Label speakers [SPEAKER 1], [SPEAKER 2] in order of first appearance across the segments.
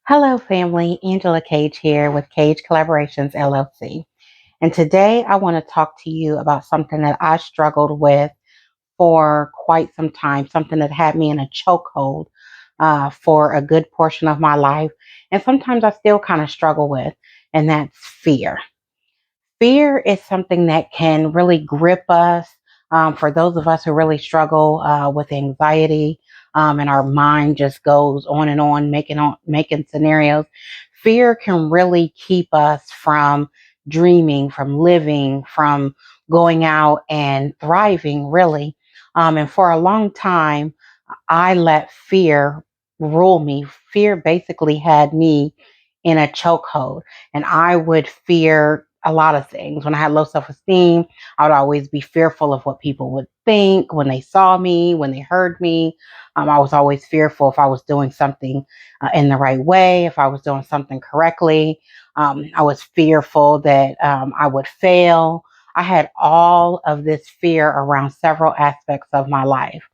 [SPEAKER 1] Hello, family. Angela Cage here with Cage Collaborations LLC. And today I want to talk to you about something that I struggled with for quite some time, something that had me in a chokehold for a good portion of my life. And sometimes I still kind of struggle with, and that's fear. Fear is something that can really grip us. For those of us who really struggle with anxiety, and our mind just goes on, making scenarios. Fear can really keep us from dreaming, from living, from going out and thriving. Really, and for a long time, I let fear rule me. Fear basically had me in a chokehold, and I would fear a lot of things. When I had low self esteem, I would always be fearful of what people would think when they saw me, when they heard me. I was always fearful if I was doing something in the right way, if I was doing something correctly. I was fearful that I would fail. I had all of this fear around several aspects of my life.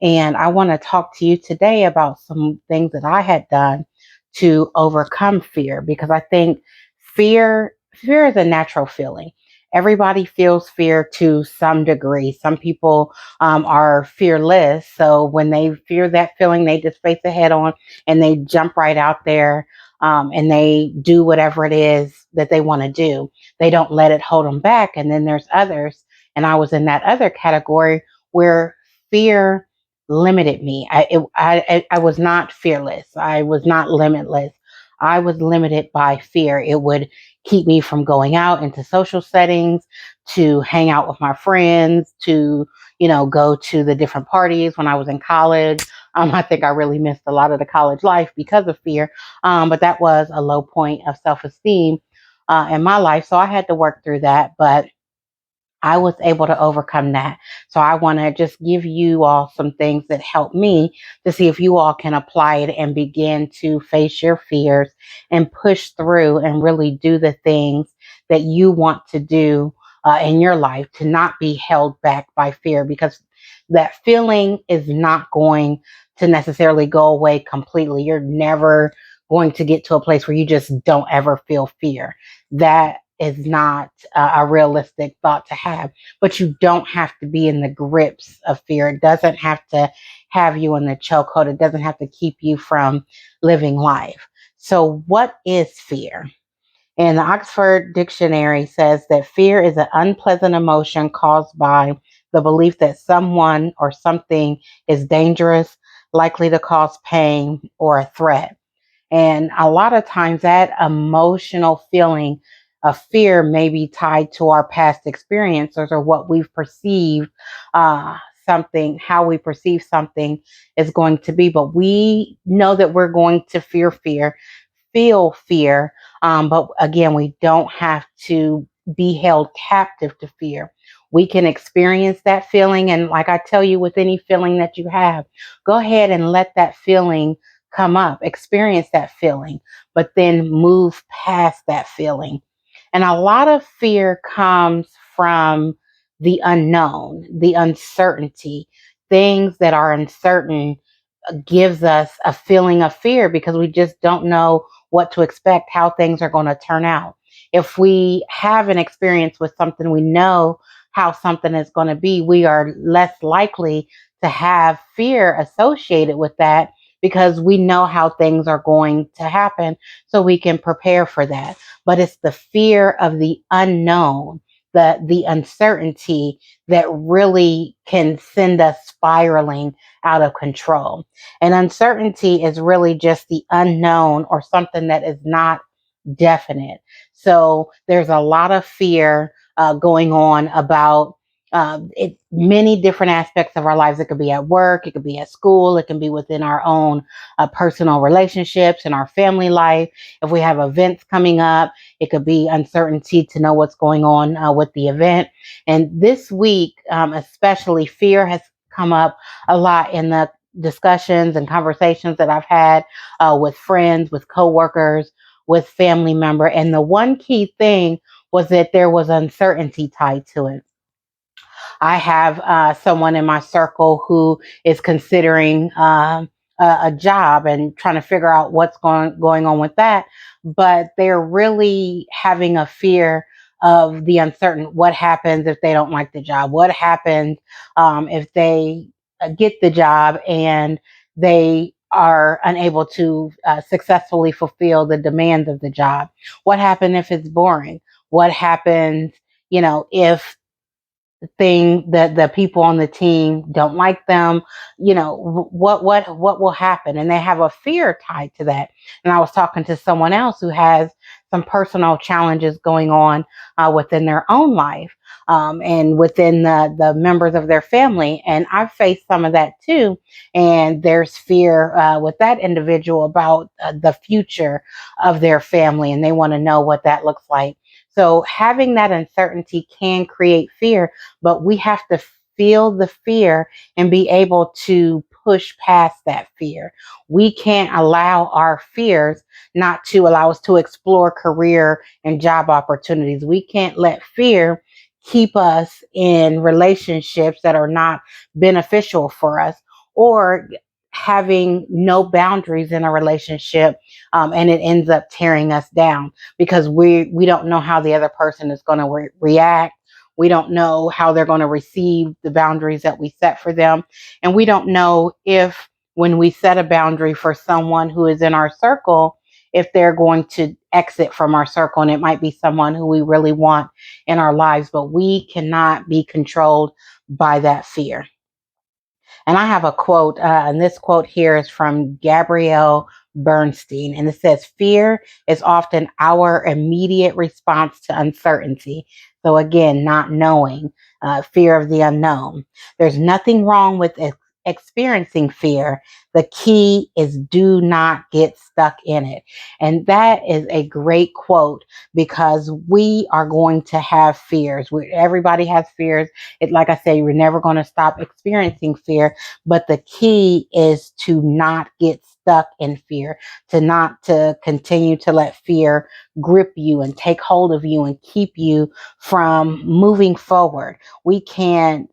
[SPEAKER 1] And I want to talk to you today about some things that I had done to overcome fear because I think fear is a natural feeling. Everybody feels fear to some degree. Some people are fearless. So when they fear that feeling, they just face it head on and they jump right out there and they do whatever it is that they want to do. They don't let it hold them back. And then there's others, and I was in that other category where fear limited me. I was not fearless. I was not limitless. I was limited by fear. It would keep me from going out into social settings, to hang out with my friends, to go to the different parties when I was in college. I think I really missed a lot of the college life because of fear. But that was a low point of self-esteem in my life, so I had to work through that. But I was able to overcome that. So I want to just give you all some things that help me to see if you all can apply it and begin to face your fears and push through and really do the things that you want to do in your life, to not be held back by fear, because that feeling is not going to necessarily go away completely. You're never going to get to a place where you just don't ever feel fear. That is not a realistic thought to have. But you don't have to be in the grips of fear. It doesn't have to have you in the chokehold. It doesn't have to keep you from living life. So, what is fear? And the Oxford Dictionary says that fear is an unpleasant emotion caused by the belief that someone or something is dangerous, likely to cause pain, or a threat. And a lot of times that emotional feeling of fear may be tied to our past experiences or what we've perceived how we perceive something is going to be. But we know that we're going to feel fear. But again, we don't have to be held captive to fear. We can experience that feeling. And like I tell you, with any feeling that you have, go ahead and let that feeling come up, experience that feeling, but then move past that feeling. And a lot of fear comes from the unknown, the uncertainty. Things that are uncertain gives us a feeling of fear because we just don't know what to expect, how things are going to turn out. If we have an experience with something, we know how something is going to be, we are less likely to have fear associated with that because we know how things are going to happen, so we can prepare for that. But it's the fear of the unknown, the uncertainty, that really can send us spiraling out of control. And uncertainty is really just the unknown or something that is not definite. So there's a lot of fear going on about many different aspects of our lives. It could be at work, it could be at school, it can be within our own personal relationships and our family life. If we have events coming up, it could be uncertainty to know what's going on with the event. And this week, especially, fear has come up a lot in the discussions and conversations that I've had with friends, with coworkers, with family member. And the one key thing was that there was uncertainty tied to it. I have someone in my circle who is considering a job and trying to figure out what's going on with that, but they're really having a fear of the uncertain. What happens if they don't like the job? What happens if they get the job and they are unable to successfully fulfill the demands of the job? What happens if it's boring? What happens, if the people on the team don't like them? What will happen? And they have a fear tied to that. And I was talking to someone else who has some personal challenges going on within their own life, and within the members of their family, and I've faced some of that too. And there's fear with that individual about the future of their family, and they want to know what that looks like. So having that uncertainty can create fear, but we have to feel the fear and be able to push past that fear. We can't allow our fears not to allow us to explore career and job opportunities. We can't let fear keep us in relationships that are not beneficial for us, or having no boundaries in a relationship, and it ends up tearing us down because we don't know how the other person is going to react. We don't know how they're going to receive the boundaries that we set for them. And we don't know if, when we set a boundary for someone who is in our circle, if they're going to exit from our circle. And it might be someone who we really want in our lives, but we cannot be controlled by that fear. And I have a quote, and this quote here is from Gabrielle Bernstein, and it says, "Fear is often our immediate response to uncertainty." So, again, not knowing, fear of the unknown. There's nothing wrong with experiencing fear. The key is do not get stuck in it. And that is a great quote, because we are going to have fears. Everybody has fears. Like I say, we're never going to stop experiencing fear, but the key is to not get stuck in fear, to continue to let fear grip you and take hold of you and keep you from moving forward. We can't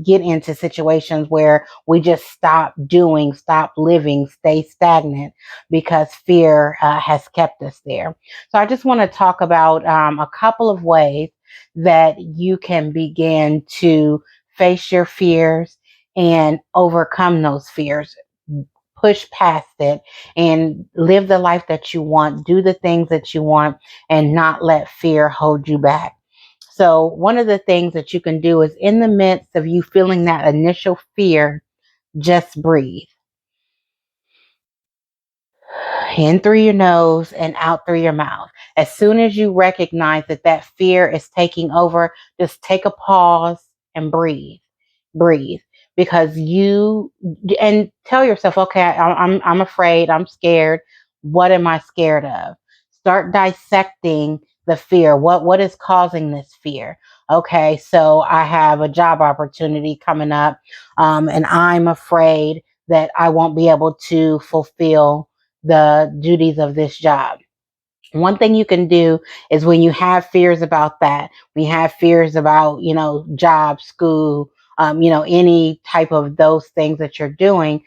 [SPEAKER 1] get into situations where we just stop doing, stop living, stay stagnant because fear has kept us there. So I just want to talk about a couple of ways that you can begin to face your fears and overcome those fears, push past it, and live the life that you want, do the things that you want, and not let fear hold you back. So, one of the things that you can do is, in the midst of you feeling that initial fear, just breathe in through your nose and out through your mouth. As soon as you recognize that that fear is taking over, just take a pause and breathe. Breathe, because and tell yourself, okay, I'm afraid, I'm scared. What am I scared of? Start dissecting the fear. What is causing this fear? Okay, so I have a job opportunity coming up, and I'm afraid that I won't be able to fulfill the duties of this job. One thing you can do is, when you have fears about that, when you have fears about, job, school, any type of those things that you're doing,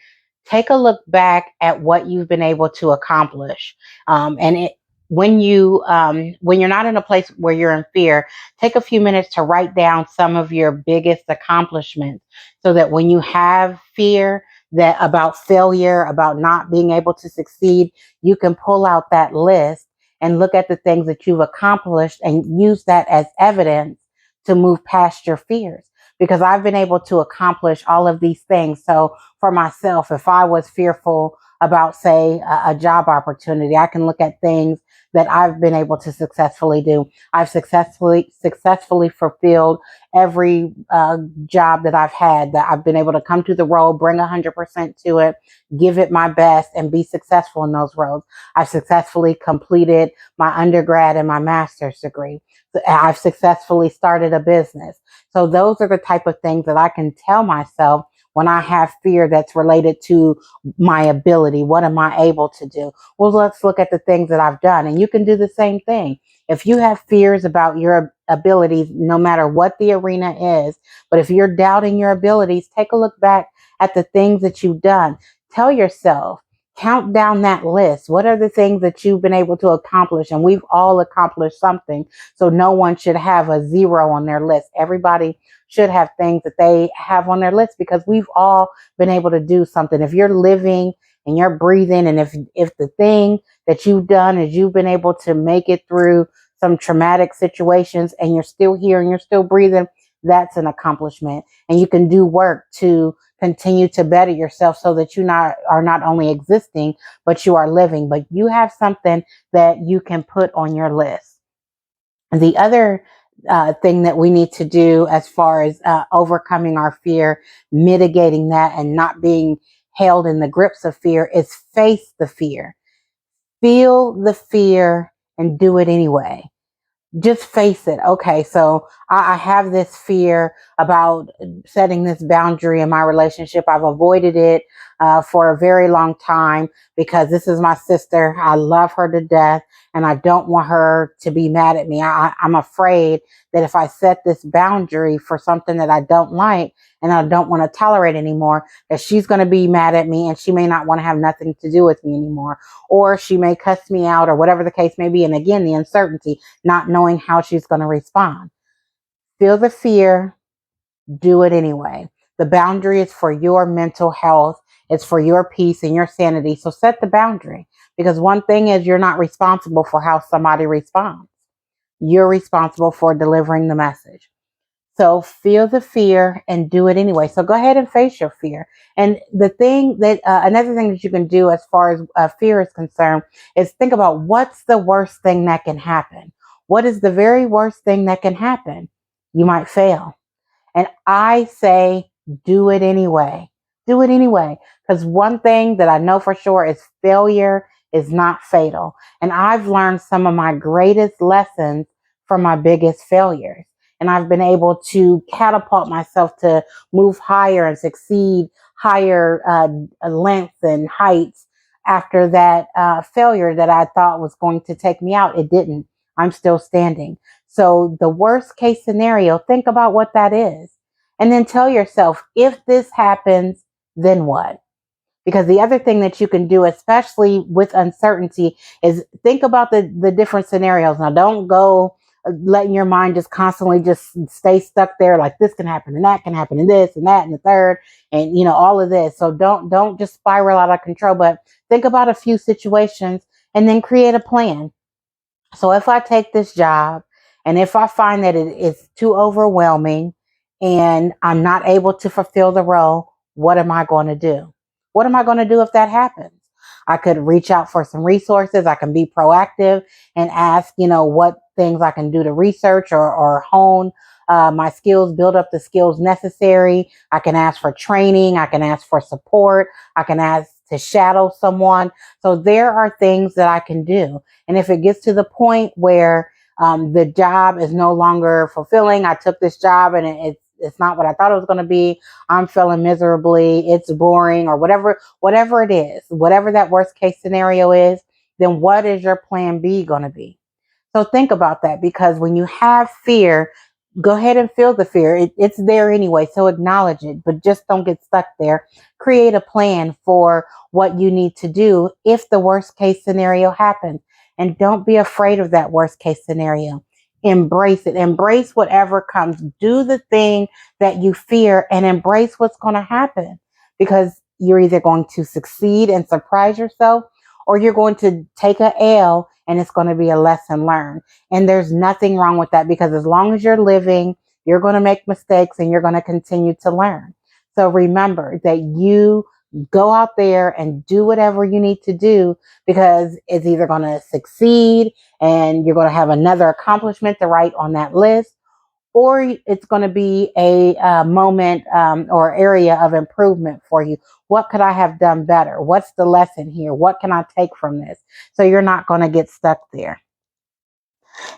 [SPEAKER 1] take a look back at what you've been able to accomplish. And when you're not in a place where you're in fear, take a few minutes to write down some of your biggest accomplishments, so that when you have fear that about failure, about not being able to succeed, you can pull out that list and look at the things that you've accomplished and use that as evidence to move past your fears. Because I've been able to accomplish all of these things. So for myself, if I was fearful about, say, a job opportunity, I can look at things that I've been able to successfully do. I've successfully fulfilled every job that I've had, that I've been able to come to the role, bring 100% to it, give it my best, and be successful in those roles. I've successfully completed my undergrad and my master's degree. I've successfully started a business. So those are the type of things that I can tell myself when I have fear that's related to my ability. What am I able to do? Well, let's look at the things that I've done. And you can do the same thing. If you have fears about your abilities, no matter what the arena is, but if you're doubting your abilities, take a look back at the things that you've done. Tell yourself, count down that list. What are the things that you've been able to accomplish? And we've all accomplished something. So no one should have a zero on their list. Everybody should have things that they have on their list because we've all been able to do something. If you're living and you're breathing, and if the thing that you've done is you've been able to make it through some traumatic situations and you're still here and you're still breathing, that's an accomplishment. And you can do work to continue to better yourself so that you are not only existing, but you are living, but you have something that you can put on your list. The other thing that we need to do as far as overcoming our fear, mitigating that, and not being held in the grips of fear is face the fear. Feel the fear and do it anyway. Just face it. Okay, so I have this fear about setting this boundary in my relationship. I've avoided it for a very long time because this is my sister. I love her to death and I don't want her to be mad at me. I'm afraid that if I set this boundary for something that I don't like and I don't want to tolerate anymore, that she's going to be mad at me and she may not want to have nothing to do with me anymore. Or she may cuss me out or whatever the case may be. And again, the uncertainty, not knowing how she's going to respond. Feel the fear, do it anyway. The boundary is for your mental health. It's for your peace and your sanity. So set the boundary, because one thing is you're not responsible for how somebody responds. You're responsible for delivering the message. So feel the fear and do it anyway. So go ahead and face your fear. And the thing that, another thing that you can do as far as fear is concerned is think about what's the worst thing that can happen. What is the very worst thing that can happen? You might fail. And I say, do it anyway. Do it anyway. Because one thing that I know for sure is failure is not fatal. And I've learned some of my greatest lessons from my biggest failures. And I've been able to catapult myself to move higher and succeed higher lengths and heights after that failure that I thought was going to take me out. It didn't. I'm still standing. So the worst case scenario, think about what that is. And then tell yourself, if this happens, then what? Because the other thing that you can do, especially with uncertainty, is think about the different scenarios. Now, don't go letting your mind just constantly just stay stuck there. Like this can happen and that can happen and this and that and the third and, all of this. So don't just spiral out of control, but think about a few situations and then create a plan. So if I take this job and if I find that it is too overwhelming and I'm not able to fulfill the role, what am I going to do? What am I going to do if that happens? I could reach out for some resources. I can be proactive and ask, what things I can do to research or hone my skills, build up the skills necessary. I can ask for training. I can ask for support. I can ask to shadow someone. So there are things that I can do. And if it gets to the point where the job is no longer fulfilling, I took this job and it's not what I thought it was going to be. I'm feeling miserably. It's boring or whatever it is, whatever that worst case scenario is, then what is your plan B going to be? So think about that, because when you have fear, go ahead and feel the fear. It's there anyway. So acknowledge it, but just don't get stuck there. Create a plan for what you need to do if the worst case scenario happens. And don't be afraid of that worst case scenario. Embrace it. Embrace whatever comes. Do the thing that you fear and embrace what's going to happen, because you're either going to succeed and surprise yourself, or you're going to take a L and it's going to be a lesson learned. And there's nothing wrong with that, because as long as you're living, you're going to make mistakes and you're going to continue to learn. So remember that you go out there and do whatever you need to do, because it's either going to succeed and you're going to have another accomplishment to write on that list, or it's going to be a moment or area of improvement for you. What could I have done better? What's the lesson here? What can I take from this? So you're not going to get stuck there.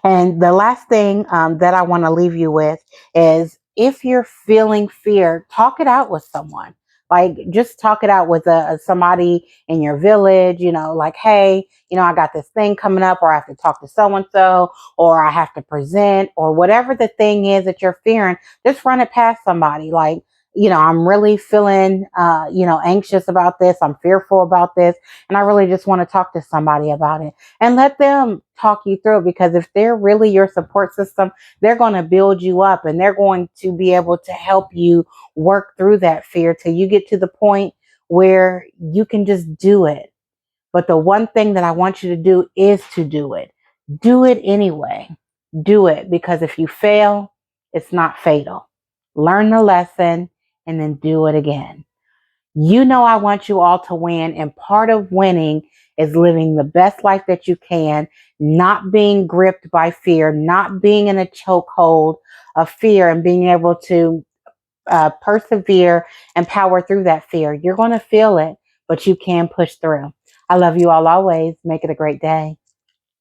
[SPEAKER 1] And the last thing that I want to leave you with is, if you're feeling fear, talk it out with someone. Like, just talk it out with somebody in your village, like, hey, I got this thing coming up, or I have to talk to so-and-so, or I have to present, or whatever the thing is that you're fearing, just run it past somebody. Like, I'm really feeling, anxious about this. I'm fearful about this. And I really just want to talk to somebody about it and let them talk you through it. Because if they're really your support system, they're going to build you up and they're going to be able to help you work through that fear till you get to the point where you can just do it. But the one thing that I want you to do is to do it. Do it anyway. Do it, because if you fail, it's not fatal. Learn the lesson and then do it again. I want you all to win, and part of winning is living the best life that you can, not being gripped by fear, not being in a chokehold of fear, and being able to persevere and power through that fear. You're going to feel it, but you can push through. I love you all always. Make it a great day.